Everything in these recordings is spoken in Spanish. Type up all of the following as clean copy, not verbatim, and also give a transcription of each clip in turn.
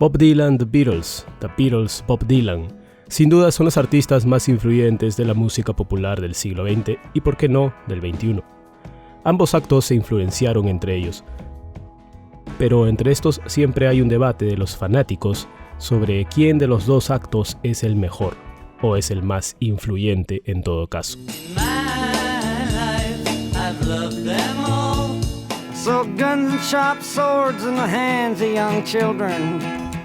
Bob Dylan, The Beatles, Bob Dylan. Sin duda son los artistas más influyentes de la música popular del siglo XX y, por qué no, del XXI. Ambos actos se influenciaron entre ellos, pero entre estos siempre hay un debate de los fanáticos sobre quién de los dos actos es el mejor, o es el más influyente en todo caso.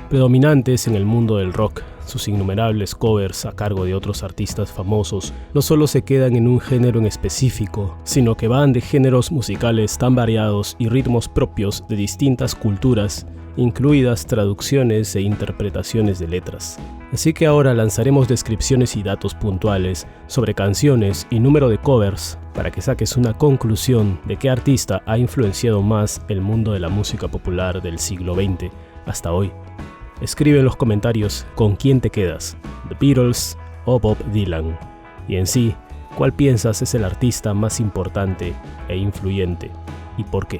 Predominantes en el mundo del rock, sus innumerables covers a cargo de otros artistas famosos no solo se quedan en un género en específico, sino que van de géneros musicales tan variados y ritmos propios de distintas culturas, incluidas traducciones e interpretaciones de letras. Así que ahora lanzaremos descripciones y datos puntuales sobre canciones y número de covers para que saques una conclusión de qué artista ha influenciado más el mundo de la música popular del siglo XX hasta hoy. Escribe en los comentarios con quién te quedas, The Beatles o Bob Dylan, y en sí, cuál piensas es el artista más importante e influyente y por qué.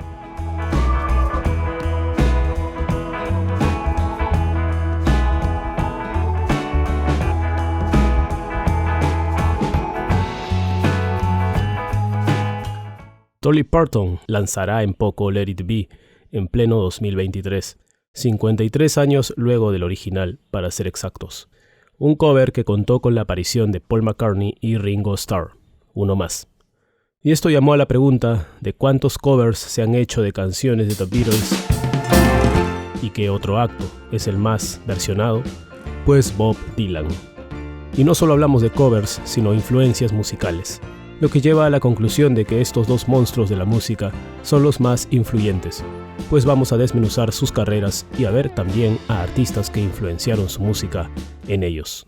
Dolly Parton lanzará en poco Let It Be en pleno 2023. 53 años luego del original, para ser exactos. Un cover que contó con la aparición de Paul McCartney y Ringo Starr, uno más. Y esto llamó a la pregunta de cuántos covers se han hecho de canciones de The Beatles y qué otro acto es el más versionado, pues Bob Dylan. Y no solo hablamos de covers, sino influencias musicales, lo que lleva a la conclusión de que estos dos monstruos de la música son los más influyentes, pues vamos a desmenuzar sus carreras y a ver también a artistas que influenciaron su música en ellos.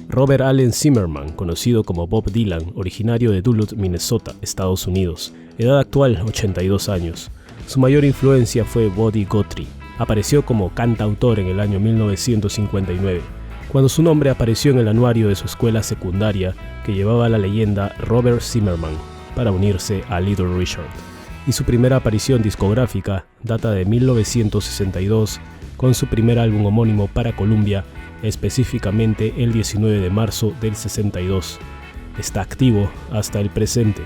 Robert Allen Zimmerman, conocido como Bob Dylan, originario de Duluth, Minnesota, Estados Unidos, edad actual 82 años. Su mayor influencia fue Buddy Guthrie. Apareció como cantautor en el año 1959, cuando su nombre apareció en el anuario de su escuela secundaria que llevaba la leyenda Robert Zimmerman, para unirse a Little Richard. Y su primera aparición discográfica data de 1962 con su primer álbum homónimo para Columbia, específicamente el 19 de marzo del 62. Está activo hasta el presente.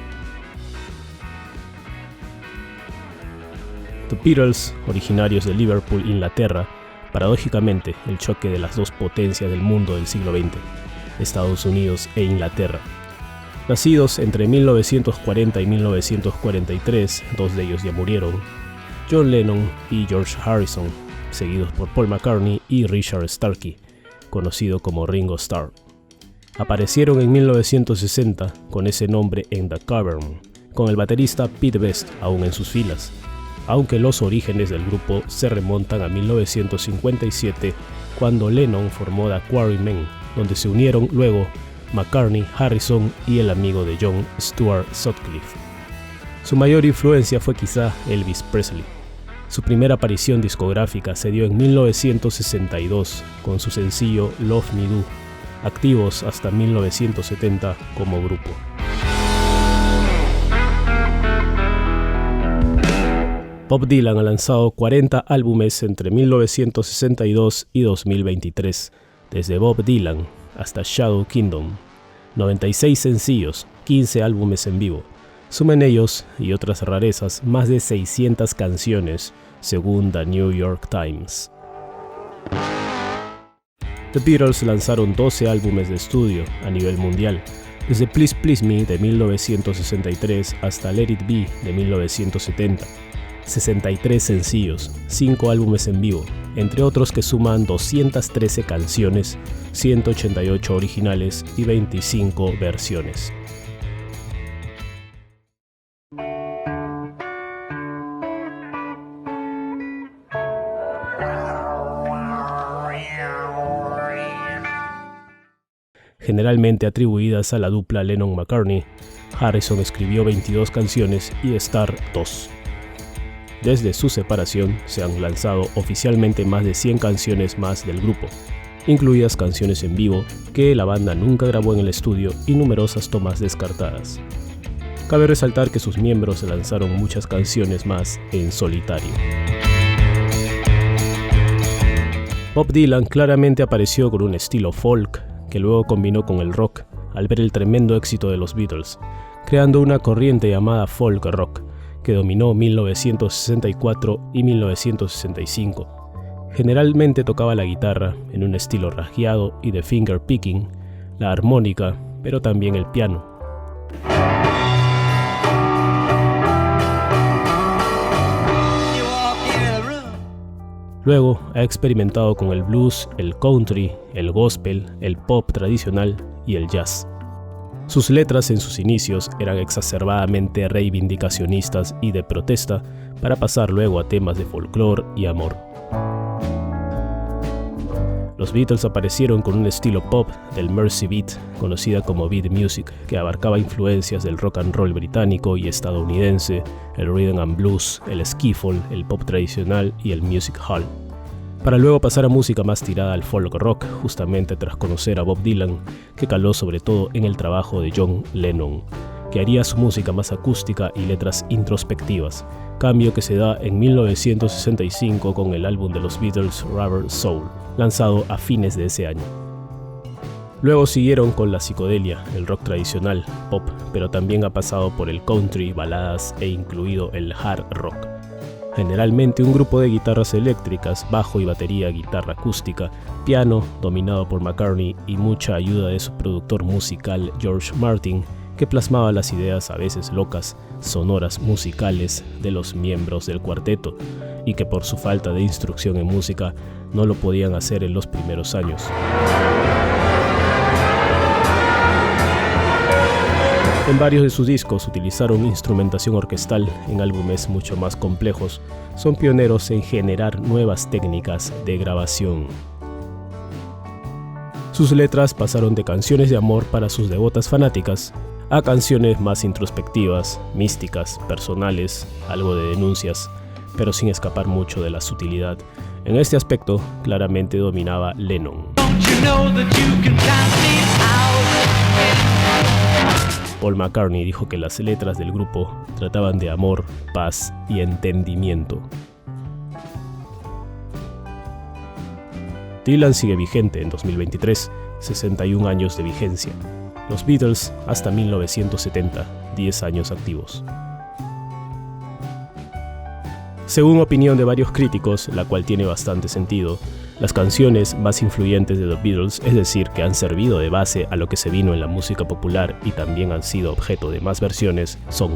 The Beatles, originarios de Liverpool, Inglaterra, paradójicamente el choque de las dos potencias del mundo del siglo XX, Estados Unidos e Inglaterra. Nacidos entre 1940 y 1943, dos de ellos ya murieron, John Lennon y George Harrison, seguidos por Paul McCartney y Richard Starkey, conocido como Ringo Starr. Aparecieron en 1960 con ese nombre en The Cavern, con el baterista Pete Best aún en sus filas, aunque los orígenes del grupo se remontan a 1957, cuando Lennon formó The Quarrymen, donde se unieron luego McCartney, Harrison y el amigo de John, Stuart Sutcliffe. Su mayor influencia fue quizá Elvis Presley. Su primera aparición discográfica se dio en 1962 con su sencillo Love Me Do, activos hasta 1970 como grupo. Bob Dylan ha lanzado 40 álbumes entre 1962 y 2023, desde Bob Dylan hasta Shadow Kingdom, 96 sencillos, 15 álbumes en vivo. Suman ellos y otras rarezas más de 600 canciones, según The New York Times. The Beatles lanzaron 12 álbumes de estudio a nivel mundial, desde Please Please Me de 1963 hasta Let It Be de 1970. 63 sencillos, 5 álbumes en vivo, entre otros que suman 213 canciones, 188 originales y 25 versiones. Generalmente atribuidas a la dupla Lennon-McCartney, Harrison escribió 22 canciones y Starr 2. Desde su separación se han lanzado oficialmente más de 100 canciones más del grupo, incluidas canciones en vivo que la banda nunca grabó en el estudio y numerosas tomas descartadas. Cabe resaltar que sus miembros lanzaron muchas canciones más en solitario. Bob Dylan claramente apareció con un estilo folk que luego combinó con el rock al ver el tremendo éxito de los Beatles, creando una corriente llamada folk rock que dominó 1964 y 1965. Generalmente tocaba la guitarra en un estilo rasgueado y de finger picking, la armónica, pero también el piano. Luego ha experimentado con el blues, el country, el gospel, el pop tradicional y el jazz. Sus letras en sus inicios eran exacerbadamente reivindicacionistas y de protesta, para pasar luego a temas de folclore y amor. Los Beatles aparecieron con un estilo pop del Mersey Beat, conocida como beat music, que abarcaba influencias del rock and roll británico y estadounidense, el rhythm and blues, el skiffle, el pop tradicional y el music hall, para luego pasar a música más tirada al folk rock, justamente tras conocer a Bob Dylan, que caló sobre todo en el trabajo de John Lennon, que haría su música más acústica y letras introspectivas, cambio que se da en 1965 con el álbum de los Beatles Rubber Soul, lanzado a fines de ese año. Luego siguieron con la psicodelia, el rock tradicional, pop, pero también ha pasado por el country, baladas e incluido el hard rock. Generalmente un grupo de guitarras eléctricas, bajo y batería, guitarra acústica, piano, dominado por McCartney y mucha ayuda de su productor musical George Martin, que plasmaba las ideas a veces locas, sonoras musicales de los miembros del cuarteto, y que por su falta de instrucción en música no lo podían hacer en los primeros años. En varios de sus discos utilizaron instrumentación orquestal en álbumes mucho más complejos. Son pioneros en generar nuevas técnicas de grabación. Sus letras pasaron de canciones de amor para sus devotas fanáticas a canciones más introspectivas, místicas, personales, algo de denuncias, pero sin escapar mucho de la sutilidad. En este aspecto, claramente dominaba Lennon. Paul McCartney dijo que las letras del grupo trataban de amor, paz y entendimiento. Dylan sigue vigente en 2023, 61 años de vigencia. Los Beatles hasta 1970, 10 años activos. Según opinión de varios críticos, la cual tiene bastante sentido, las canciones más influyentes de The Beatles, es decir, que han servido de base a lo que se vino en la música popular y también han sido objeto de más versiones, son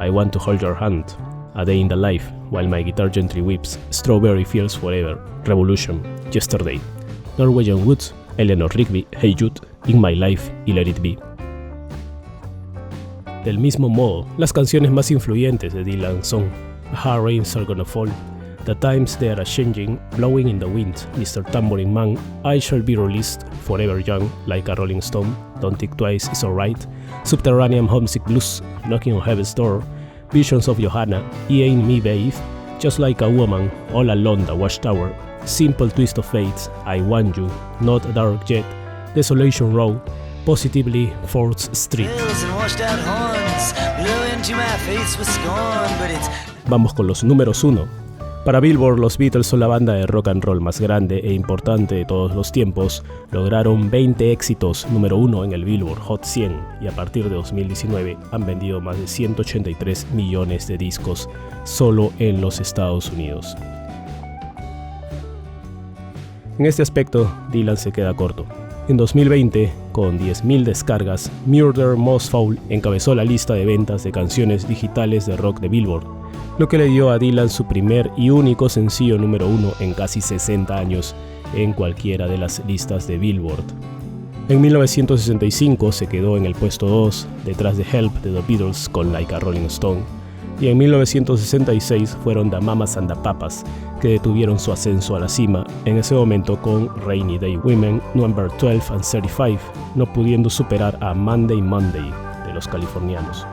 I Want to Hold Your Hand, A Day in the Life, While My Guitar Gently Weeps, Strawberry Fields Forever, Revolution, Yesterday, Norwegian Wood, Eleanor Rigby, Hey Jude, In My Life y Let It Be. Del mismo modo, las canciones más influyentes de Dylan son Hard Rains Are Gonna Fall, The Times They Are A-Changing, Blowing in the Wind, Mr. Tambourine Man, I Shall Be Released, Forever Young, Like a Rolling Stone, Don't Think Twice Is Alright, Subterranean Homesick Blues, Knocking on Heaven's Door, Visions of Johanna, He Ain't Me Babe, Just Like a Woman, All Alone the Watchtower, Simple Twist of Fate, I Want You, Not Dark Yet, Desolation Row, Positively 4th Street. Vamos con los números 1. Para Billboard, los Beatles son la banda de rock and roll más grande e importante de todos los tiempos. Lograron 20 éxitos número 1 en el Billboard Hot 100 y a partir de 2019 han vendido más de 183 millones de discos solo en los Estados Unidos. En este aspecto, Dylan se queda corto. En 2020, con 10.000 descargas, Murder Most Foul encabezó la lista de ventas de canciones digitales de rock de Billboard, lo que le dio a Dylan su primer y único sencillo número 1 en casi 60 años en cualquiera de las listas de Billboard. En 1965 se quedó en el puesto 2, detrás de Help de The Beatles con Like a Rolling Stone, y en 1966 fueron The Mamas and the Papas, que detuvieron su ascenso a la cima, en ese momento con Rainy Day Women, Number 12 and 35, no pudiendo superar a Monday Monday de los californianos.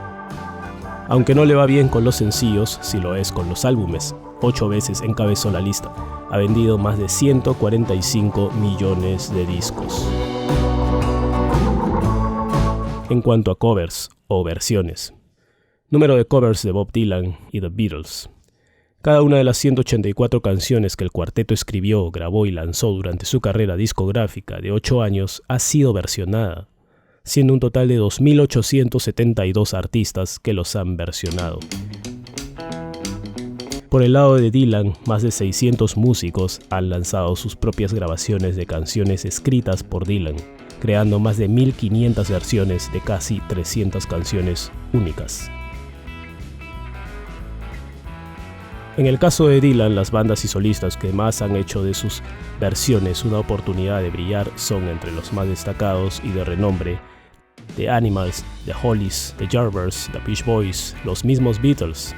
Aunque no le va bien con los sencillos, sí lo es con los álbumes. 8 veces encabezó la lista. Ha vendido más de 145 millones de discos. En cuanto a covers o versiones, número de covers de Bob Dylan y The Beatles. Cada una de las 184 canciones que el cuarteto escribió, grabó y lanzó durante su carrera discográfica de 8 años ha sido versionada, siendo un total de 2.872 artistas que los han versionado. Por el lado de Dylan, más de 600 músicos han lanzado sus propias grabaciones de canciones escritas por Dylan, creando más de 1.500 versiones de casi 300 canciones únicas. En el caso de Dylan, las bandas y solistas que más han hecho de sus versiones una oportunidad de brillar son entre los más destacados y de renombre The Animals, The Hollies, The Yardbirds, The Beach Boys, los mismos Beatles,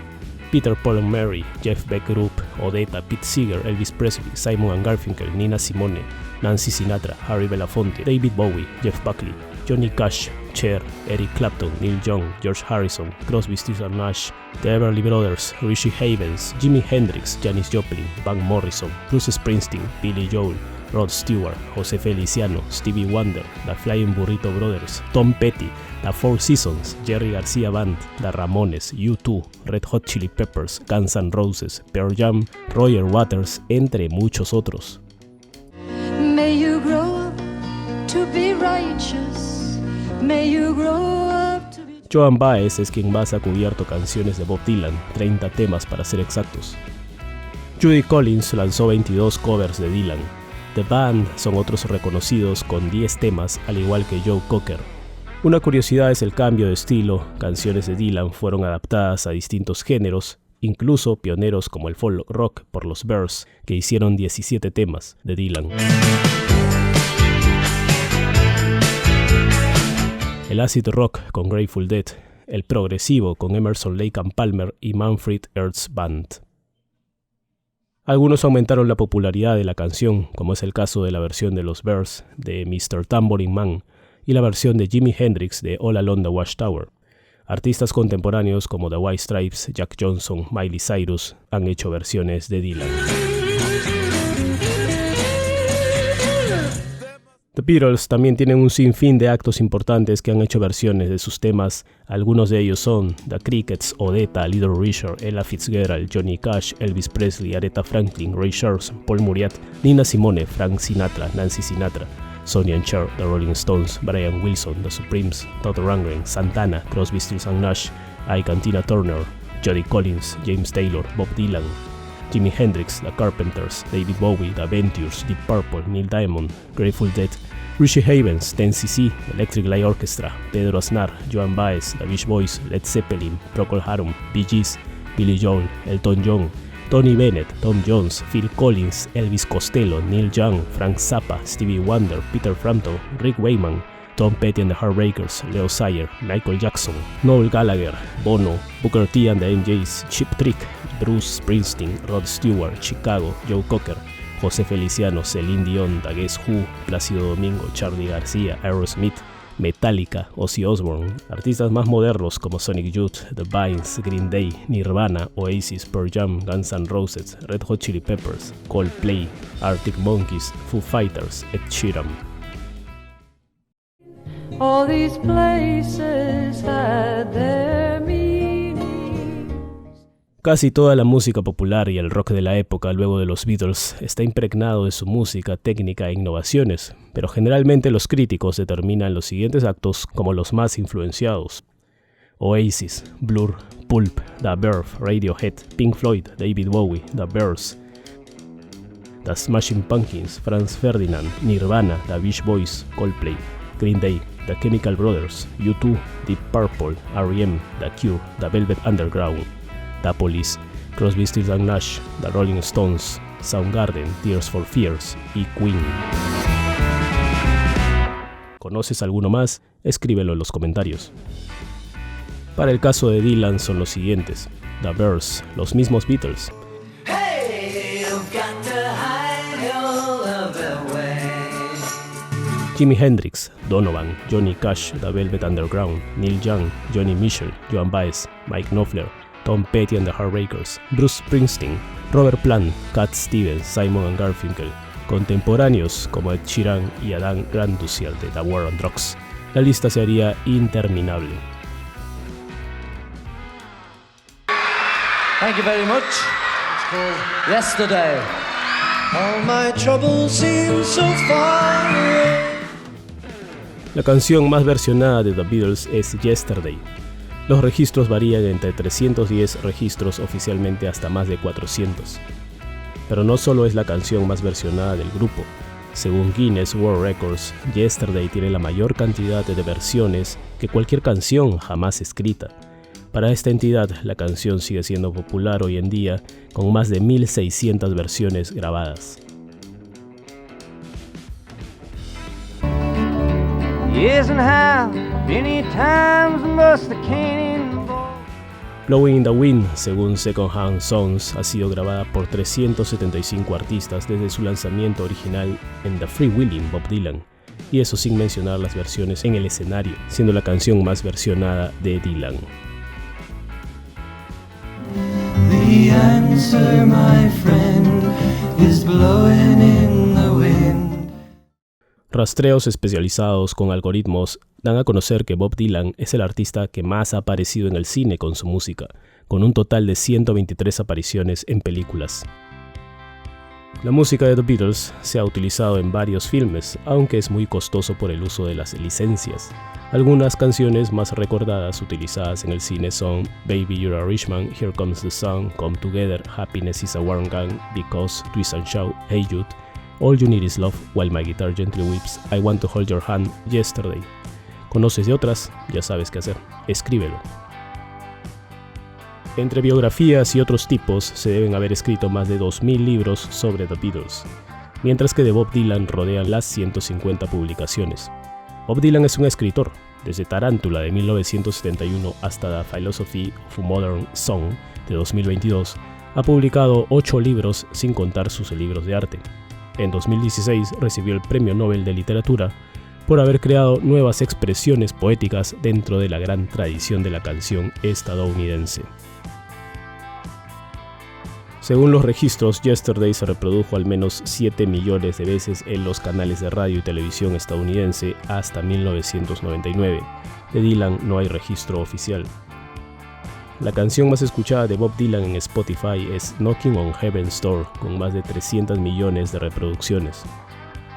Peter, Paul and Mary, Jeff Beck Group, Odetta, Pete Seeger, Elvis Presley, Simon & Garfunkel, Nina Simone, Nancy Sinatra, Harry Belafonte, David Bowie, Jeff Buckley, Johnny Cash, Cher, Eric Clapton, Neil Young, George Harrison, Crosby, Stills & Nash, The Everly Brothers, Richie Havens, Jimi Hendrix, Janis Joplin, Van Morrison, Bruce Springsteen, Billy Joel, Rod Stewart, José Feliciano, Stevie Wonder, The Flying Burrito Brothers, Tom Petty, The Four Seasons, Jerry García Band, The Ramones, U2, Red Hot Chili Peppers, Guns N' Roses, Pearl Jam, Roger Waters, entre muchos otros. May you grow up to be righteous. May you grow up to be... Joan Baez es quien más ha cubierto canciones de Bob Dylan, 30 temas para ser exactos. Judy Collins lanzó 22 covers de Dylan. The Band son otros reconocidos con 10 temas, al igual que Joe Cocker. Una curiosidad es el cambio de estilo. Canciones de Dylan fueron adaptadas a distintos géneros, incluso pioneros como el folk rock por los Byrds, que hicieron 17 temas de Dylan. El acid rock con Grateful Dead, el progresivo con Emerson, Lake and Palmer y Manfred Earls Band. Algunos aumentaron la popularidad de la canción, como es el caso de la versión de los Byrds de Mr. Tambourine Man y la versión de Jimi Hendrix de All Along the Watchtower. Artistas contemporáneos como The White Stripes, Jack Johnson, Miley Cyrus han hecho versiones de Dylan. The Beatles también tienen un sinfín de actos importantes que han hecho versiones de sus temas. Algunos de ellos son The Crickets, Odetta, Little Richard, Ella Fitzgerald, Johnny Cash, Elvis Presley, Aretha Franklin, Ray Charles, Paul Muriat, Nina Simone, Frank Sinatra, Nancy Sinatra, Sonny and Cher, The Rolling Stones, Brian Wilson, The Supremes, Todd Rundgren, Santana, Crosby, Stills & Nash, Ike and Tina Turner, Jody Collins, James Taylor, Bob Dylan, Jimi Hendrix, The Carpenters, David Bowie, The Ventures, Deep Purple, Neil Diamond, Grateful Dead, Richie Havens, 10cc, Electric Light Orchestra, Pedro Aznar, Joan Baez, The Beach Boys, Led Zeppelin, Procol Harum, Bee Gees, Billy Joel, Elton John, Tony Bennett, Tom Jones, Phil Collins, Elvis Costello, Neil Young, Frank Zappa, Stevie Wonder, Peter Frampton, Rick Wakeman, Tom Petty and the Heartbreakers, Leo Sayer, Michael Jackson, Noel Gallagher, Bono, Booker T and the MJs, Cheap Trick, Bruce Springsteen, Rod Stewart, Chicago, Joe Cocker, José Feliciano, Celine Dion, The Guess Who, Plácido Domingo, Charly García, Aerosmith, Metallica, Ozzy Osbourne, artistas más modernos como Sonic Youth, The Vines, Green Day, Nirvana, Oasis, Pearl Jam, Guns N' Roses, Red Hot Chili Peppers, Coldplay, Arctic Monkeys, Foo Fighters, Ed Sheeran. All these places had their meaning. Casi toda la música popular y el rock de la época luego de los Beatles está impregnado de su música, técnica e innovaciones, pero generalmente los críticos determinan los siguientes actos como los más influenciados: Oasis, Blur, Pulp, The Verve, Radiohead, Pink Floyd, David Bowie, The Byrds, The Smashing Pumpkins, Franz Ferdinand, Nirvana, The Beach Boys, Coldplay, Green Day, The Chemical Brothers, U2, Deep Purple, R.E.M., The Cure, The Velvet Underground, The Police, Crosby, Stills & Nash, The Rolling Stones, Soundgarden, Tears for Fears y Queen. ¿Conoces alguno más? Escríbelo en los comentarios. Para el caso de Dylan son los siguientes: The Byrds, los mismos Beatles, Jimi Hendrix, Donovan, Johnny Cash, The Velvet Underground, Neil Young, Johnny Mitchell, Joan Baez, Mike Knopfler, Tom Petty and the Heartbreakers, Bruce Springsteen, Robert Plant, Cat Stevens, Simon & Garfunkel, contemporáneos como Ed Sheeran y Adam Granduciel de The War on Drugs. La lista se haría interminable. Thank you very much. called Yesterday. All my troubles seem so far away. La canción más versionada de The Beatles es Yesterday. Los registros varían entre 310 registros oficialmente hasta más de 400. Pero no solo es la canción más versionada del grupo. Según Guinness World Records, Yesterday tiene la mayor cantidad de versiones que cualquier canción jamás escrita. Para esta entidad, la canción sigue siendo popular hoy en día, con más de 1.600 versiones grabadas. Blowing in the Wind, según Second Hand Songs, ha sido grabada por 375 artistas desde su lanzamiento original en The Freewheeling Bob Dylan, y eso sin mencionar las versiones en el escenario, siendo la canción más versionada de Dylan. The answer, my friend, is blowing in the wind. Rastreos especializados con algoritmos dan a conocer que Bob Dylan es el artista que más ha aparecido en el cine con su música, con un total de 123 apariciones en películas. La música de The Beatles se ha utilizado en varios filmes, aunque es muy costoso por el uso de las licencias. Algunas canciones más recordadas utilizadas en el cine son Baby You're a Rich Man, Here Comes the Sun, Come Together, Happiness is a Warm Gun, Because, Twist and Shout, Hey Jude, All You Need Is Love, While My Guitar Gently Weeps, I Want to Hold Your Hand, Yesterday. ¿Conoces de otras? Ya sabes qué hacer. Escríbelo. Entre biografías y otros tipos se deben haber escrito más de 2.000 libros sobre The Beatles, mientras que de Bob Dylan rodean las 150 publicaciones. Bob Dylan es un escritor. Desde Tarántula de 1971 hasta The Philosophy of a Modern Song de 2022, ha publicado 8 libros sin contar sus libros de arte. En 2016 recibió el Premio Nobel de Literatura por haber creado nuevas expresiones poéticas dentro de la gran tradición de la canción estadounidense. Según los registros, Yesterday se reprodujo al menos 7 millones de veces en los canales de radio y televisión estadounidense hasta 1999. De Dylan no hay registro oficial. La canción más escuchada de Bob Dylan en Spotify es Knocking on Heaven's Door, con más de 300 millones de reproducciones,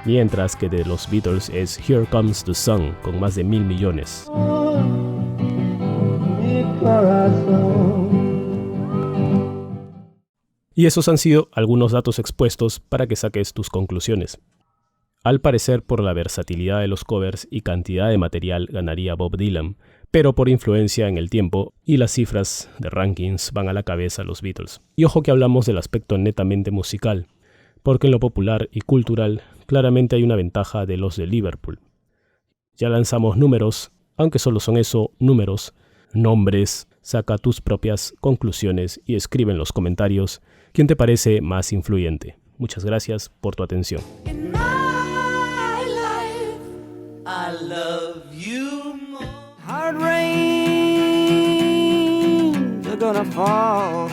mientras que de los Beatles es Here Comes the Sun, con más de 1.000 millones. Y esos han sido algunos datos expuestos para que saques tus conclusiones. Al parecer, por la versatilidad de los covers y cantidad de material ganaría Bob Dylan, pero por influencia en el tiempo y las cifras de rankings van a la cabeza los Beatles. Y ojo que hablamos del aspecto netamente musical, porque en lo popular y cultural claramente hay una ventaja de los de Liverpool. Ya lanzamos números, aunque solo son eso, números, nombres. Saca tus propias conclusiones y escribe en los comentarios quién te parece más influyente. Muchas gracias por tu atención. In my life, I love you more. Hard rains are gonna fall.